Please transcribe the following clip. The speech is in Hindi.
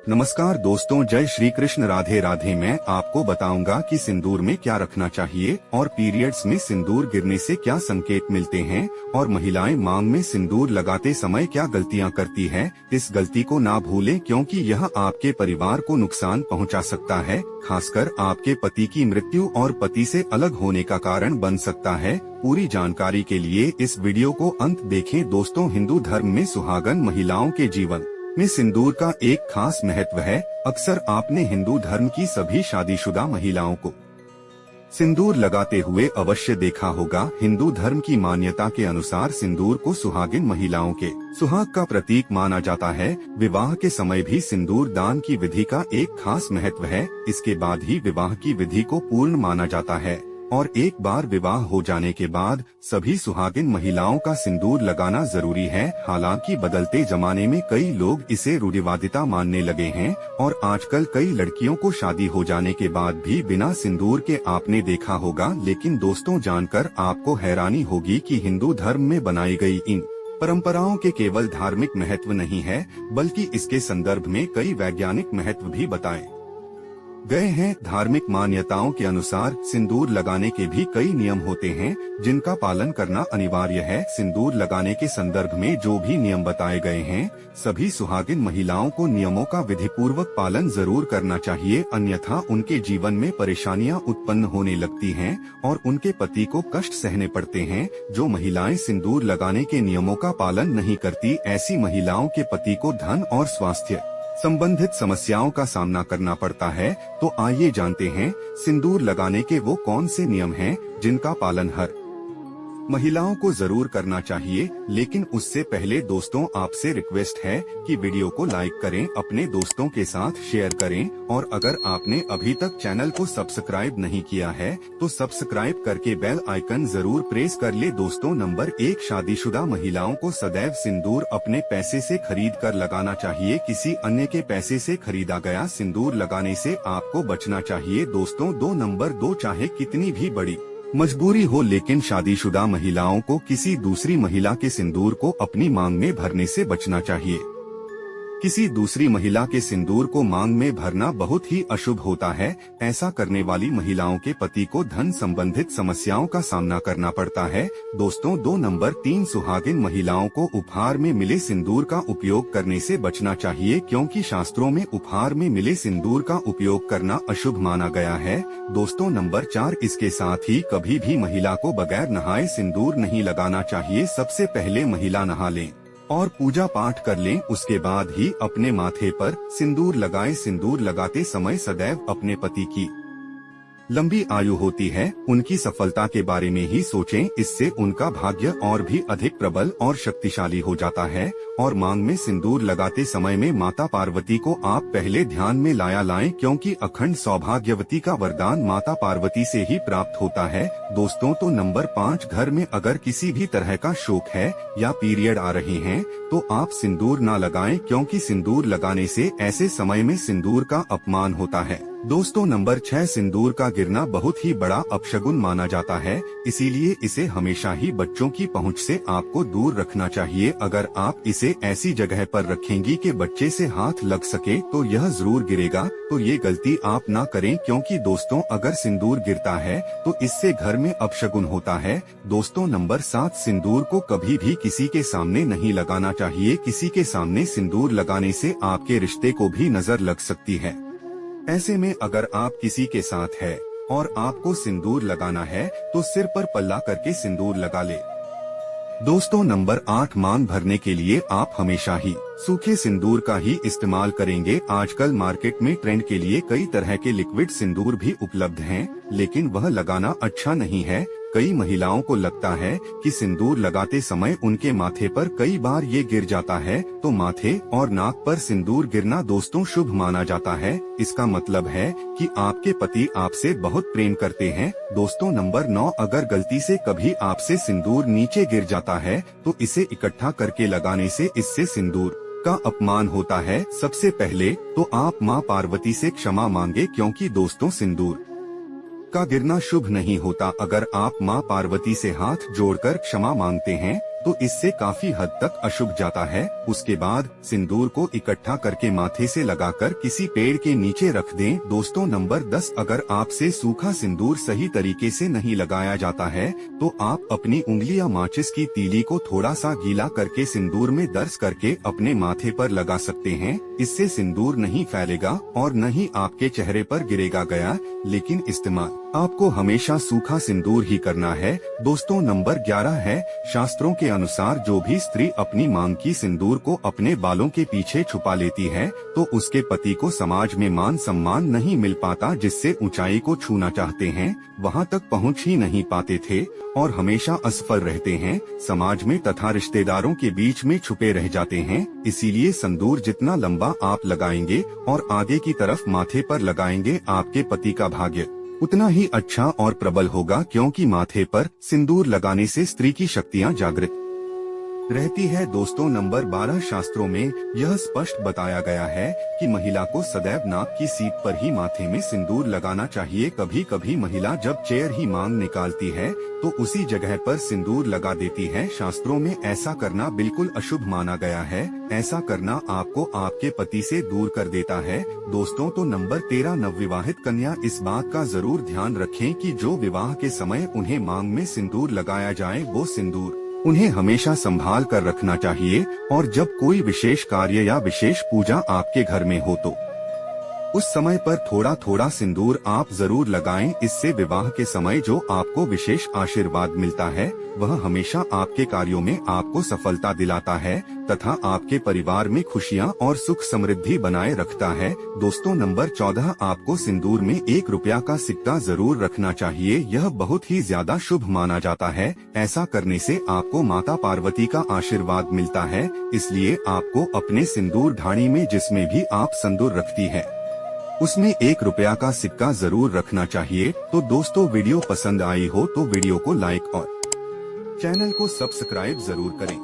नमस्कार दोस्तों, जय श्री कृष्ण, राधे राधे। मैं आपको बताऊंगा कि सिंदूर में क्या रखना चाहिए और पीरियड्स में सिंदूर गिरने से क्या संकेत मिलते हैं और महिलाएं मांग में सिंदूर लगाते समय क्या गलतियां करती है। इस गलती को ना भूलें क्योंकि यह आपके परिवार को नुकसान पहुंचा सकता है, खासकर आपके पति की मृत्यु और पति से अलग होने का कारण बन सकता है। पूरी जानकारी के लिए इस वीडियो को अंत देखें। दोस्तों, हिंदू धर्म में सुहागन महिलाओं के जीवन में सिंदूर का एक खास महत्व है। अक्सर आपने हिंदू धर्म की सभी शादीशुदा महिलाओं को सिंदूर लगाते हुए अवश्य देखा होगा। हिंदू धर्म की मान्यता के अनुसार सिंदूर को सुहागिन महिलाओं के सुहाग का प्रतीक माना जाता है। विवाह के समय भी सिंदूर दान की विधि का एक खास महत्व है। इसके बाद ही विवाह की विधि को पूर्ण माना जाता है और एक बार विवाह हो जाने के बाद सभी सुहागिन महिलाओं का सिंदूर लगाना जरूरी है। हालांकि बदलते जमाने में कई लोग इसे रूढ़िवादिता मानने लगे हैं और आजकल कई लड़कियों को शादी हो जाने के बाद भी बिना सिंदूर के आपने देखा होगा। लेकिन दोस्तों, जानकर आपको हैरानी होगी कि हिंदू धर्म में बनाई गई इन परंपराओं के केवल धार्मिक महत्व नहीं है, बल्कि इसके संदर्भ में कई वैज्ञानिक महत्व भी बताए गए हैं। धार्मिक मान्यताओं के अनुसार सिंदूर लगाने के भी कई नियम होते हैं जिनका पालन करना अनिवार्य है। सिंदूर लगाने के संदर्भ में जो भी नियम बताए गए हैं, सभी सुहागिन महिलाओं को नियमों का विधिपूर्वक पालन जरूर करना चाहिए, अन्यथा उनके जीवन में परेशानियां उत्पन्न होने लगती हैं और उनके पति को कष्ट सहने पड़ते हैं। जो महिलाएं सिंदूर लगाने के नियमों का पालन नहीं करती, ऐसी महिलाओं के पति को धन और स्वास्थ्य संबंधित समस्याओं का सामना करना पड़ता है। तो आइए जानते हैं सिंदूर लगाने के वो कौन से नियम हैं जिनका पालन हर महिलाओं को जरूर करना चाहिए। लेकिन उससे पहले दोस्तों, आपसे रिक्वेस्ट है कि वीडियो को लाइक करें, अपने दोस्तों के साथ शेयर करें और अगर आपने अभी तक चैनल को सब्सक्राइब नहीं किया है तो सब्सक्राइब करके बेल आइकन जरूर प्रेस कर ले। दोस्तों, नंबर 1, शादीशुदा महिलाओं को सदैव सिंदूर अपने पैसे से खरीद कर लगाना चाहिए। किसी अन्य के पैसे से खरीदा गया सिंदूर लगाने से आपको बचना चाहिए। दोस्तों, नंबर 2, चाहे कितनी भी बड़ी मजबूरी हो, लेकिन शादीशुदा महिलाओं को किसी दूसरी महिला के सिंदूर को अपनी मांग में भरने से बचना चाहिए। किसी दूसरी महिला के सिंदूर को मांग में भरना बहुत ही अशुभ होता है। ऐसा करने वाली महिलाओं के पति को धन संबंधित समस्याओं का सामना करना पड़ता है। दोस्तों, नंबर 3, सुहागिन महिलाओं को उपहार में मिले सिंदूर का उपयोग करने से बचना चाहिए, क्योंकि शास्त्रों में उपहार में मिले सिंदूर का उपयोग करना अशुभ माना गया है। दोस्तों, नंबर 4, इसके साथ ही कभी भी महिला को बगैर नहाए सिंदूर नहीं लगाना चाहिए। सबसे पहले महिला नहा लें और पूजा पाठ कर लें, उसके बाद ही अपने माथे पर सिंदूर लगाएं। सिंदूर लगाते समय सदैव अपने पति की लंबी आयु होती है, उनकी सफलता के बारे में ही सोचें। इससे उनका भाग्य और भी अधिक प्रबल और शक्तिशाली हो जाता है। और मांग में सिंदूर लगाते समय में माता पार्वती को आप पहले ध्यान में लाएं, क्योंकि अखंड सौभाग्यवती का वरदान माता पार्वती से ही प्राप्त होता है। दोस्तों, नंबर 5, घर में अगर किसी भी तरह का शोक है या पीरियड आ रहे हैं तो आप सिंदूर न लगाएं, क्योंकि सिंदूर लगाने से ऐसे समय में सिंदूर का अपमान होता है। दोस्तों, नंबर 6, सिंदूर का गिरना बहुत ही बड़ा अपशगुन माना जाता है, इसीलिए इसे हमेशा ही बच्चों की पहुंच से आपको दूर रखना चाहिए। अगर आप इसे ऐसी जगह पर रखेंगी कि बच्चे से हाथ लग सके तो यह जरूर गिरेगा। तो ये गलती आप ना करें, क्योंकि दोस्तों, अगर सिंदूर गिरता है तो इससे घर में अपशगुन होता है। दोस्तों, नंबर 7, सिंदूर को कभी भी किसी के सामने नहीं लगाना चाहिए। किसी के सामने सिंदूर लगाने से आपके रिश्ते को भी नजर लग सकती है। ऐसे में अगर आप किसी के साथ है और आपको सिंदूर लगाना है तो सिर पर पल्ला करके सिंदूर लगा ले। दोस्तों, नंबर 8, मांग भरने के लिए आप हमेशा ही सूखे सिंदूर का ही इस्तेमाल करेंगे। आजकल मार्केट में ट्रेंड के लिए कई तरह के लिक्विड सिंदूर भी उपलब्ध हैं, लेकिन वह लगाना अच्छा नहीं है। कई महिलाओं को लगता है कि सिंदूर लगाते समय उनके माथे पर कई बार ये गिर जाता है, तो माथे और नाक पर सिंदूर गिरना दोस्तों शुभ माना जाता है। इसका मतलब है कि आपके पति आपसे बहुत प्रेम करते हैं। दोस्तों, नंबर 9, अगर गलती से कभी आपसे सिंदूर नीचे गिर जाता है तो इसे इकट्ठा करके लगाने से इससे सिंदूर का अपमान होता है। सबसे पहले तो आप माँ पार्वती से क्षमा मांगे, क्योंकि दोस्तों, सिंदूर का गिरना शुभ नहीं होता। अगर आप माँ पार्वती से हाथ जोड़कर क्षमा मांगते हैं तो इससे काफी हद तक अशुभ जाता है। उसके बाद सिंदूर को इकट्ठा करके माथे से लगाकर किसी पेड़ के नीचे रख दें। दोस्तों नंबर 10, अगर आपसे सूखा सिंदूर सही तरीके से नहीं लगाया जाता है तो आप अपनी उंगली या माचिस की तीली को थोड़ा सा गीला करके सिंदूर में दर्ज करके अपने माथे पर लगा सकते हैं। इससे सिंदूर नहीं फैलेगा और न ही आपके चेहरे पर गिरेगा गया, लेकिन इस्तेमाल आपको हमेशा सूखा सिंदूर ही करना है। दोस्तों नंबर 11 है, शास्त्रों के अनुसार जो भी स्त्री अपनी मांग की सिंदूर को अपने बालों के पीछे छुपा लेती है तो उसके पति को समाज में मान सम्मान नहीं मिल पाता। जिससे ऊंचाई को छूना चाहते हैं वहां तक पहुंच ही नहीं पाते थे और हमेशा असफल रहते हैं, समाज में तथा रिश्तेदारों के बीच में छुपे रह जाते हैं। इसीलिए सिंदूर जितना लंबा आप लगाएंगे और आगे की तरफ माथे पर लगाएंगे, आपके पति का भाग्य उतना ही अच्छा और प्रबल होगा, क्योंकि माथे पर सिंदूर लगाने से स्त्री की शक्तियां जागृत रहती है। दोस्तों नंबर 12, शास्त्रों में यह स्पष्ट बताया गया है कि महिला को सदैव नाक की सीट पर ही माथे में सिंदूर लगाना चाहिए। कभी कभी महिला जब चेयर ही मांग निकालती है तो उसी जगह पर सिंदूर लगा देती है। शास्त्रों में ऐसा करना बिल्कुल अशुभ माना गया है। ऐसा करना आपको आपके पति से दूर कर देता है। दोस्तों तो नंबर 13, नवविवाहित कन्या इस बात का जरूर ध्यान रखें कि जो विवाह के समय उन्हें मांग में सिंदूर लगाया जाए वो सिंदूर उन्हें हमेशा संभाल कर रखना चाहिए और जब कोई विशेष कार्य या विशेष पूजा आपके घर में हो तो उस समय पर थोड़ा थोड़ा सिंदूर आप जरूर लगाएं। इससे विवाह के समय जो आपको विशेष आशीर्वाद मिलता है वह हमेशा आपके कार्यों में आपको सफलता दिलाता है तथा आपके परिवार में खुशियां और सुख समृद्धि बनाए रखता है। दोस्तों नंबर 14, आपको सिंदूर में 1 रुपया का सिक्का जरूर रखना चाहिए। यह बहुत ही ज्यादा शुभ माना जाता है। ऐसा करने से आपको माता पार्वती का आशीर्वाद मिलता है। इसलिए आपको अपने सिंदूर ढाणी में जिसमें भी आप सिंदूर रखती है उसमें 1 रुपया का सिक्का जरूर रखना चाहिए। तो दोस्तों वीडियो पसंद आई हो तो वीडियो को लाइक और चैनल को सब्सक्राइब जरूर करें।